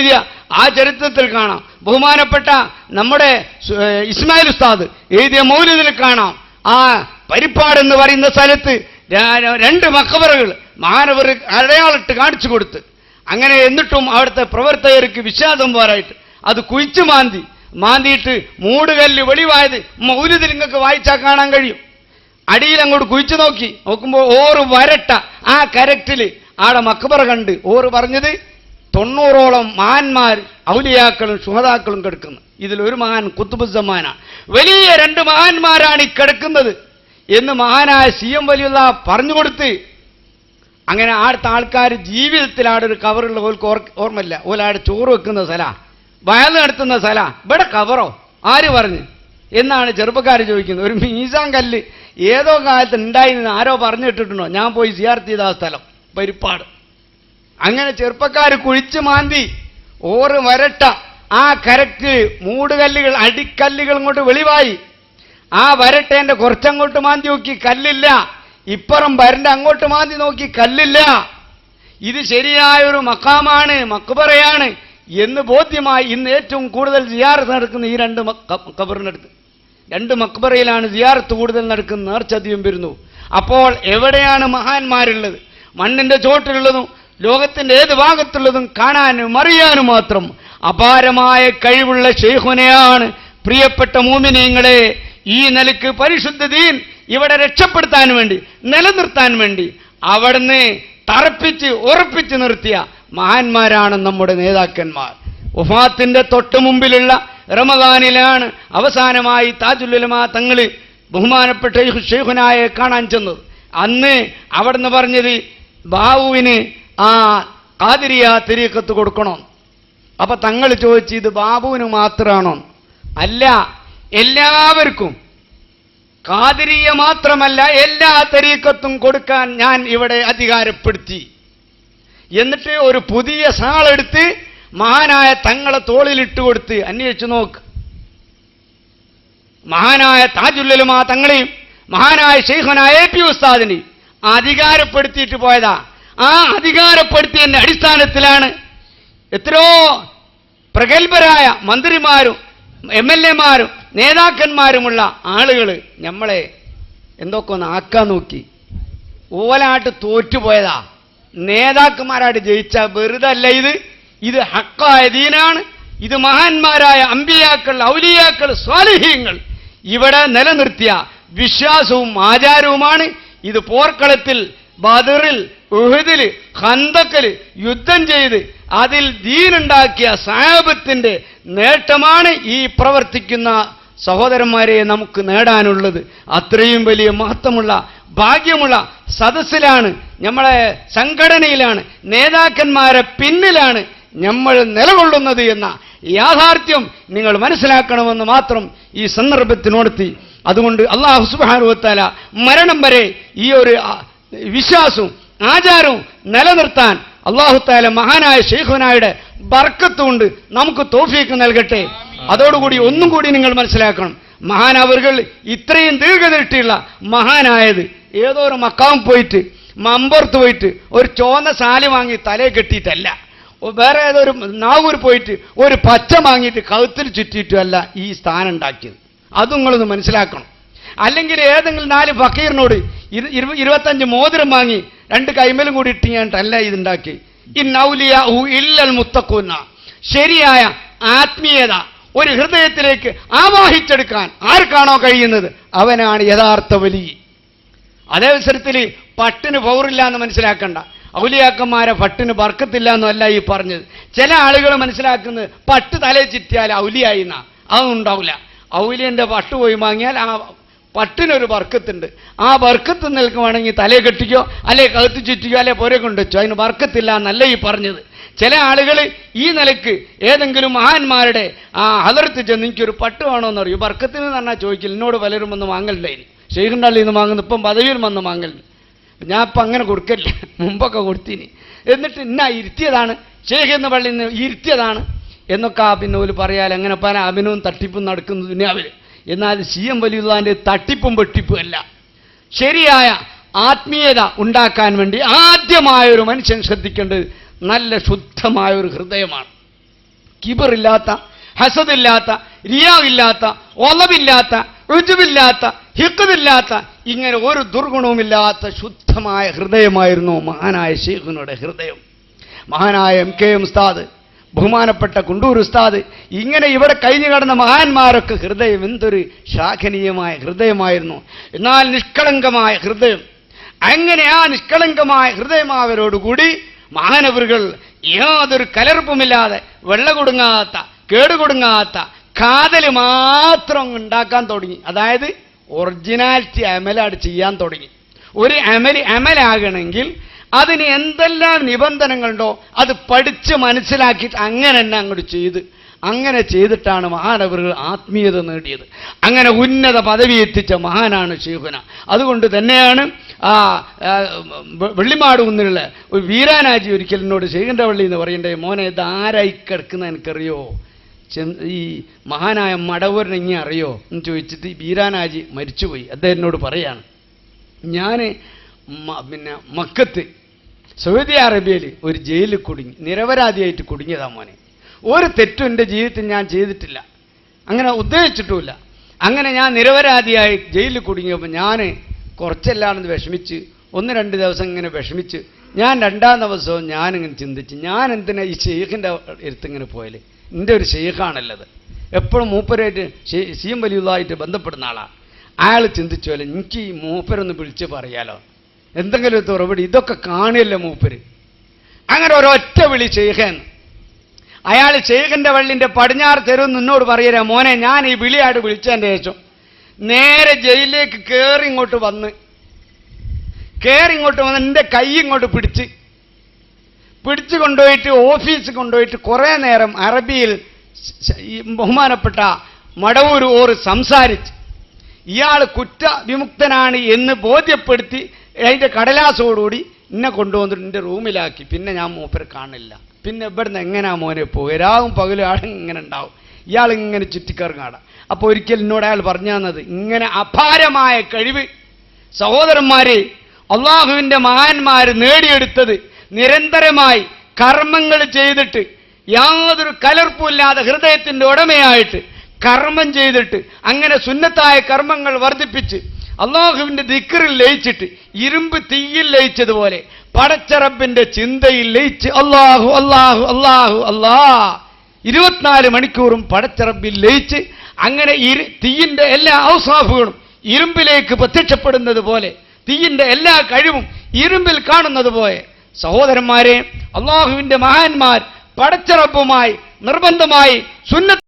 എഴുതിയ ആ ചരിത്രത്തിൽ കാണാം. ബഹുമാനപ്പെട്ട നമ്മുടെ ഇസ്മായിൽ ഉസ്താദ് എഴുതിയ മൗലിദിൽ കാണാം. ആ പരിപ്പാട് എന്ന് പറയുന്ന സ്ഥലത്ത് 2 മഖബറകൾ മഹാനവർ അടയാളിട്ട് കാണിച്ചു കൊടുത്ത്, അങ്ങനെ എന്നിട്ടും അവിടുത്തെ പ്രവർത്തകർക്ക് വിശ്വാസം പോരായിട്ട് അത് കുഴിച്ചു മാന്തിയിട്ട് മൂടുകല്ല് വെളിവായത് മൗലിദിൽ നിങ്ങൾക്ക് വായിച്ചാൽ കാണാൻ കഴിയും. അടിയിൽ അങ്ങോട്ട് കുഴിച്ചു നോക്കുമ്പോൾ ഓറ് വരട്ട ആ കരക്റ്റിൽ ആടെ മഖബറ കണ്ട് ഓറ് പറഞ്ഞത് 90ഓളം മഹാന്മാർ ഔലിയാക്കളും ശുഹദാക്കളും കിടക്കുന്നു. ഇതിലൊരു മഹാൻ ഖുത്ബുസ്സമാനാണ്. വലിയ 2 മഹാന്മാരാണ് ഈ കിടക്കുന്നത് എന്ന് മഹാനായ CM വലിയുള്ള പറഞ്ഞു കൊടുത്ത്, അങ്ങനെ ആടുത്ത ആൾക്കാർ ജീവിതത്തിൽ ആടൊരു കവറുള്ള ഓർക്ക് ഓർമ്മയില്ല. ഓലാടെ ചോറ് വെക്കുന്ന സ്ഥല, വയൽ നടത്തുന്ന സ്ഥല, ഇവിടെ കവറോ ആര് പറഞ്ഞു എന്നാണ് ചെറുപ്പക്കാർ ചോദിക്കുന്നത്. ഒരു മീസാൻ കല്ല് ഏതോ കാലത്ത് ഉണ്ടായിരുന്നു ആരോ പറഞ്ഞിട്ടിട്ടുണ്ടോ? ഞാൻ പോയി സിയാർത്ത് ചെയ്ത ആ സ്ഥലം പരിപ്പാട്. അങ്ങനെ ചെറുപ്പക്കാർ കുഴിച്ച് മാന്തി ഓറ് വരട്ട ആ കരക്ക് മൂടുകല്ലുകൾ അടിക്കല്ലുകൾ കൊണ്ട് വെളിവായി. ആ വരട്ടേന്റെ കുറച്ചങ്ങോട്ട് മാന്തി നോക്കി കല്ലില്ല, ഇപ്പുറം വരണ്ട അങ്ങോട്ട് മാന്തി നോക്കി കല്ലില്ല. ഇത് ശരിയായൊരു മഖാമാണ്, മക്ബറയാണ് എന്ന് ബോധ്യമായി ഇന്ന് ഏറ്റവും കൂടുതൽ സിയാറത്ത് നടക്കുന്ന ഈ 2 ഖബറിനടുത്ത് 2 മക്ബറയിലാണ് സിയാറത്ത് കൂടുതൽ നടക്കുന്ന, നേർച്ചധികം വരുന്നു. അപ്പോൾ എവിടെയാണ് മഹാന്മാരുള്ളത്? മണ്ണിന്റെ ചോട്ടിലുള്ളതും ലോകത്തിന്റെ ഏത് ഭാഗത്തുള്ളതും കാണാനും അറിയാനും മാത്രം അപാരമായ കഴിവുള്ള ശൈഖുനെയാണ് പ്രിയപ്പെട്ട മോമിനീങ്ങളെ ഈ നിലക്ക് പരിശുദ്ധ ദീൻ ഇവിടെ രക്ഷപ്പെടുത്താൻ വേണ്ടി, നിലനിർത്താൻ വേണ്ടി അവിടുന്ന് തറപ്പിച്ച് ഉറപ്പിച്ച് നിർത്തിയ മഹാന്മാരാണ് നമ്മുടെ നേതാക്കന്മാർ. വഫാത്തിന്റെ തൊട്ട് മുമ്പിലുള്ള റമദാനിലാണ് അവസാനമായി താജുൽ ഉലമാ തങ്ങൾ ബഹുമാനപ്പെട്ട ശൈഖുനായെ കാണാൻ ചെന്നത്. അന്ന് അവിടുന്ന് പറഞ്ഞത് ബാബുവിന് ആ ഖാദിരിയ തരീഖത്ത് കൊടുക്കണോ? അപ്പൊ തങ്ങൾ ചോദിച്ചു, ഇത് ബാബുവിന് മാത്രമാണോ? അല്ല, എല്ലാവർക്കും. ഖാദിരിയ മാത്രമല്ല, എല്ലാ തരീഖത്തും കൊടുക്കാൻ ഞാൻ ഇവിടെ അധികാരപ്പെടുത്തി. എന്നിട്ട് ഒരു പുതിയ ഷാളെടുത്ത് മഹാനായ തങ്ങളെ തോളിലിട്ട് കൊടുത്ത് അന്വേഷിച്ചു നോക്ക്. മഹാനായ താജുൽ ഉലമാ തങ്ങളെയും മഹാനായ ശൈഖുനായ AP ഉസ്താദിനെയും അധികാരപ്പെടുത്തിയിട്ട് പോയതാ. ആ അധികാരപ്പെടുത്തിയതിന്റെ അടിസ്ഥാനത്തിലാണ് എത്രയോ പ്രഗത്ഭരായ മന്ത്രിമാരും MLA മാരും നേതാക്കന്മാരുമുള്ള ആളുകൾ നമ്മളെ എന്തൊക്കെ ഒന്ന് ആക്കാൻ നോക്കി. ഓലാട്ട് തോറ്റുപോയതാ. നേതാക്കന്മാരായിട്ട് ജയിച്ച വെറുതെ അല്ല, ഇത് ഹക്കായ ദീനാണ്. ഇത് മഹാന്മാരായ അമ്പിയാക്കൾ, ഔലിയാക്കൾ, സ്വാലിഹീങ്ങൾ ഇവിടെ നിലനിർത്തിയ വിശ്വാസവും ആചാരവുമാണ്. ഇത് പോർക്കളത്തിൽ, ബദറിൽ, ഉഹദിൽ, ഖന്തക്കിൽ യുദ്ധം ചെയ്ത് അതിൽ ദീനുണ്ടാക്കിയ സഹാബത്തിന്റെ നേട്ടമാണ് ഈ പ്രവർത്തിക്കുന്ന സഹോദരന്മാരെ നമുക്ക് നേടാനുള്ളത്. അത്രയും വലിയ മഹത്വമുള്ള ഭാഗ്യമുള്ള സദസ്സിലാണ്, നമ്മളെ സംഘടനയിലാണ്, നേതാക്കന്മാരെ പിന്നിലാണ് നമ്മൾ നിലകൊള്ളുന്നത് എന്ന യാഥാർത്ഥ്യം നിങ്ങൾ മനസ്സിലാക്കണമെന്ന് മാത്രം ഈ സന്ദർഭത്തിനോടത്തി. അതുകൊണ്ട് അല്ലാഹു സുബ്ഹാനഹു വ തആല മരണം വരെ ഈ ഒരു വിശ്വാസവും ആചാരവും നിലനിർത്താൻ അല്ലാഹു തആല മഹാനായ ശൈഖുനായുടെ ബർക്കത്ത് കൊണ്ട് നമുക്ക് തൗഫീഖ് നൽകട്ടെ. അതോടുകൂടി ഒന്നും കൂടി നിങ്ങൾ മനസ്സിലാക്കണം, മഹാനവറുകൾ ഇത്രയും ദീർഘദൃഷ്ടിയുള്ള മഹാനായത് ഏതോ ഒരു മക്കാം പോയിട്ട് മമ്പുറത്ത് പോയിട്ട് ഒരു ചോന്ന സാലി വാങ്ങി തലയെ കെട്ടിയിട്ടല്ല, വേറെ ഏതൊരു നാവൂർ പോയിട്ട് ഒരു പച്ച വാങ്ങിയിട്ട് കഴുത്തിൽ ചുറ്റിയിട്ടുമല്ല ഈ സ്ഥാനം ഉണ്ടാക്കിയത്. അതും നിങ്ങളൊന്ന് മനസ്സിലാക്കണം. അല്ലെങ്കിൽ ഏതെങ്കിലും 4 ഫക്കീറിനോട് 25 മോതിരം വാങ്ങി 2 കൈമലും കൂടി ഇട്ടിങ്ങാണ്ടല്ല ഇതുണ്ടാക്കി. ഇന്നൗലിയാഹു ഇല്ലൽ മുത്തഖൂന. ശരിയായ ആത്മീയത ഒരു ഹൃദയത്തിലേക്ക് ആവാഹിച്ചെടുക്കാൻ ആർക്കാണോ കഴിയുന്നത് അവനാണ് യഥാർത്ഥ വലി. അതേ അവസരത്തിൽ പട്ടിന് പൗറില്ല എന്ന് മനസ്സിലാക്കണ്ട. ഔലിയാക്കന്മാരെ പട്ടിന് ബർക്കത്തില്ല എന്നല്ല ഈ പറഞ്ഞത്. ചില ആളുകൾ മനസ്സിലാക്കുന്നത് പട്ട് തലയിൽ ചുറ്റിയാൽ ഔലിയായി എന്നാ. അതൊന്നും ഉണ്ടാവില്ല. ഔലിയന്റെ പട്ട് പോയി വാങ്ങിയാൽ ആ പട്ടിനൊരു ബർക്കത്തുണ്ട്. ആ ബർക്കത്ത് നിൽക്കുവാണെങ്കിൽ തലയെ കെട്ടിക്കോ, അല്ലെ കഴുത്ത് ചുറ്റിക്കോ, അല്ലെ പുര കൊണ്ടുവച്ചോ. അതിന് ബർക്കത്തില്ല എന്നല്ല ഈ പറഞ്ഞത്. ചില ആളുകൾ ഈ നിലക്ക് ഏതെങ്കിലും മഹാന്മാരുടെ ആ ഹദറത്ത് ചെന്ന് എനിക്കൊരു പട്ട് വേണമെന്ന് പറയും. ബർക്കത്തിന് പറഞ്ഞാൽ ചോദിക്കില്ല. എന്നോട് പലരും വന്ന് വാങ്ങലുണ്ടായിരുന്നു. ഷെയ്ഖിൻ്റെ അള്ളിയിൽ നിന്ന് വാങ്ങുന്നു, ഇപ്പം പദവിയിൽ വന്ന് വാങ്ങലുണ്ട്. ഞാൻ ഇപ്പം അങ്ങനെ കൊടുക്കല്ല, മുമ്പൊക്കെ കൊടുത്തിന്. എന്നിട്ട് ഇന്ന ഇരുത്തിയതാണ് ഷെയ്ഖ് എന്ന പള്ളിയിൽ നിന്ന് ഇരുത്തിയതാണ് എന്നൊക്കെ പിന്നെ ഒരു പറയാൽ അങ്ങനെ പല അഭിനവും തട്ടിപ്പും നടക്കുന്നു ദുനിയാവിൽ. എന്നാൽ CM വലിയുള്ളതിൻ്റെ തട്ടിപ്പും വെട്ടിപ്പും അല്ല. ശരിയായ ആത്മീയത ഉണ്ടാക്കാൻ വേണ്ടി ആദ്യമായൊരു മനുഷ്യൻ ശ്രദ്ധിക്കേണ്ടത് നല്ല ശുദ്ധമായൊരു ഹൃദയമാണ്. കിബറില്ലാത്ത, ഹസദില്ലാത്ത, റിയാവില്ലാത്ത, ഒളവില്ലാത്ത, റുജുവില്ലാത്ത, ഹിഖ്ദില്ലാത്ത, ഇങ്ങനെ ഒരു ദുർഗുണവുമില്ലാത്ത ശുദ്ധമായ ഹൃദയമായിരുന്നു മഹാനായ ശൈഖുനയുടെ ഹൃദയം. മഹാനായ MK ഉസ്താദ്, ബഹുമാനപ്പെട്ട കുണ്ടൂർ ഉസ്താദ്, ഇങ്ങനെ ഇവിടെ കഴിഞ്ഞു കടന്ന മഹാന്മാരൊക്കെ ഹൃദയം എന്തൊരു ശ്ലാഘനീയമായ ഹൃദയമായിരുന്നു. എന്നാൽ നിഷ്കളങ്കമായ ഹൃദയം, അങ്ങനെ ആ നിഷ്കളങ്കമായ ഹൃദയമാവരോടുകൂടി മഹാനവറുകൾ യാതൊരു കലർപ്പുമില്ലാതെ വെള്ള കൊടുങ്ങാത്ത, കേടുകൊടുങ്ങാത്ത കാതൽ മാത്രം ഉണ്ടാക്കാൻ തുടങ്ങി. അതായത് ഒറിജിനാലിറ്റി അമലാണ് ചെയ്യാൻ തുടങ്ങി. ഒരു അമലാകണമെങ്കിൽ അതിന് എന്തെല്ലാം നിബന്ധനകളുണ്ടോ അത് പഠിച്ച് മനസ്സിലാക്കിയിട്ട് അങ്ങനെ തന്നെ അങ്ങോട്ട് അങ്ങനെ ചെയ്തിട്ടാണ് മഹാനവറുകൾ ആത്മീയത നേടിയത്. അങ്ങനെ ഉന്നത പദവി എത്തിച്ച മഹാനാണ് ശൈഖുന. അതുകൊണ്ട് തന്നെയാണ് വെള്ളിമാട് കുന്നിലുള്ള ഒരു വീരാനാജി ഒരിക്കൽ എന്നോട് ശൈഖിൻ്റെ വള്ളി എന്ന് പറയണ്ടേ, മോനെ ഇത് ആരായി കിടക്കുന്ന എനിക്കറിയോ, ഈ മഹാനായ മടവൂരിനെ ഇങ്ങനെ അറിയോ എന്ന് ചോദിച്ചിട്ട് വീരാനാജി മരിച്ചുപോയി. അദ്ദേഹം എന്നോട് പറയാണ്, ഞാൻ പിന്നെ മക്കത്ത് സൗദി അറേബ്യയിൽ ഒരു ജയിലിൽ കുടുങ്ങി, നിരപരാധിയായിട്ട് കുടുങ്ങിയതാ മോനെ. ഒരു തെറ്റും എൻ്റെ ജീവിതത്തിൽ ഞാൻ ചെയ്തിട്ടില്ല, അങ്ങനെ ഉദ്ദേശിച്ചിട്ടുമില്ല. അങ്ങനെ ഞാൻ നിരപരാധിയായി ജയിലിൽ കുടുങ്ങിയപ്പോൾ ഞാൻ കുറച്ചെല്ലാണെന്ന് വിഷമിച്ച് 1-2 ദിവസം ഇങ്ങനെ വിഷമിച്ച് ഞാൻ 2-ാം ദിവസവും ഞാനിങ്ങനെ ചിന്തിച്ച്, ഞാൻ എന്തിനാ ഈ ഷെയ്ഖിൻ്റെ അടുത്തിങ്ങനെ പോയാൽ, എൻ്റെ ഒരു ഷെയ്ഖാണല്ലത്, എപ്പോഴും മൂപ്പരായിട്ട് CM വലിയുള്ളതായിട്ട് ബന്ധപ്പെടുന്ന ആളാണ്. അയാൾ ചിന്തിച്ചു പോലെ എനിക്ക് ഈ മൂപ്പരൊന്ന് വിളിച്ച് പറയാലോ, എന്തെങ്കിലും ഒരു തുറപടി, ഇതൊക്കെ കാണിയല്ലോ മൂപ്പര്. അങ്ങനെ ഒരൊറ്റ വിളി ഷെയ്ഖൻ. അയാൾ ഷെയ്ഖിൻ്റെ വള്ളിൻ്റെ പടിഞ്ഞാറ് തെരുവ് നിന്നോട് പറയരാ, മോനെ ഞാൻ ഈ വിളിയായിട്ട് വിളിച്ചതിൻ്റെ ശേഷം നേരെ ജയിലിലേക്ക് കയറി ഇങ്ങോട്ട് വന്ന് എൻ്റെ കൈ ഇങ്ങോട്ട് പിടിച്ച് കൊണ്ടുപോയിട്ട് ഓഫീസിൽ കൊണ്ടുപോയിട്ട് കുറേ നേരം അറബിയിൽ ബഹുമാനപ്പെട്ട മടവൂർ ഓർ സംസാരിച്ച് ഇയാൾ കുറ്റവിമുക്തനാണ് എന്ന് ബോധ്യപ്പെടുത്തി അതിൻ്റെ കടലാസോടുകൂടി എന്നെ കൊണ്ടുവന്നിട്ട് എൻ്റെ റൂമിലാക്കി. പിന്നെ ഞാൻ മൂപ്പരെ കാണില്ല. പിന്നെ ഇവിടുന്ന് എങ്ങനെയാ മോനെ പോവുക, രാവും പകലും ആൾ ഇങ്ങനെ ഉണ്ടാവും, ഇയാൾ ഇങ്ങനെ ചുറ്റിക്കറങ്ങാടാം. അപ്പോൾ ഒരിക്കൽ എന്നോട് അയാൾ പറഞ്ഞു തന്നത്, ഇങ്ങനെ അപാരമായ കഴിവ് സഹോദരന്മാരെ അള്ളാഹുവിൻ്റെ മഹാന്മാർ നേടിയെടുത്തത് നിരന്തരമായി കർമ്മങ്ങൾ ചെയ്തിട്ട് യാതൊരു കലർപ്പുമില്ലാതെ ഹൃദയത്തിൻ്റെ ഉടമയായിട്ട് കർമ്മം ചെയ്തിട്ട് അങ്ങനെ സുന്നത്തായ കർമ്മങ്ങൾ വർദ്ധിപ്പിച്ച് അള്ളാഹുവിൻ്റെ ദിക്റിൽ ലയിച്ചിട്ട് ഇരുമ്പ് തീയിൽ ലയിച്ചതുപോലെ പടച്ച റബ്ബിന്റെ ചിന്തയിൽ ലയിച്ച് അള്ളാഹു അള്ളാഹു അള്ളാഹു അള്ളാ 24 മണിക്കൂറും പടച്ച റബ്ബിൽ ലയിച്ച് അങ്ങനെ തീയിൻ്റെ എല്ലാ ഔസാഫുകളും ഇരുമ്പിലേക്ക് പ്രത്യക്ഷപ്പെടുന്നത് പോലെ, തീയിൻ്റെ എല്ലാ കഴിവും ഇരുമ്പിൽ കാണുന്നത് പോലെ സഹോദരന്മാരെ അള്ളാഹുവിൻ്റെ മഹാന്മാർ പടച്ച റബ്ബുമായി നിർബന്ധമായി സുന്നത്ത്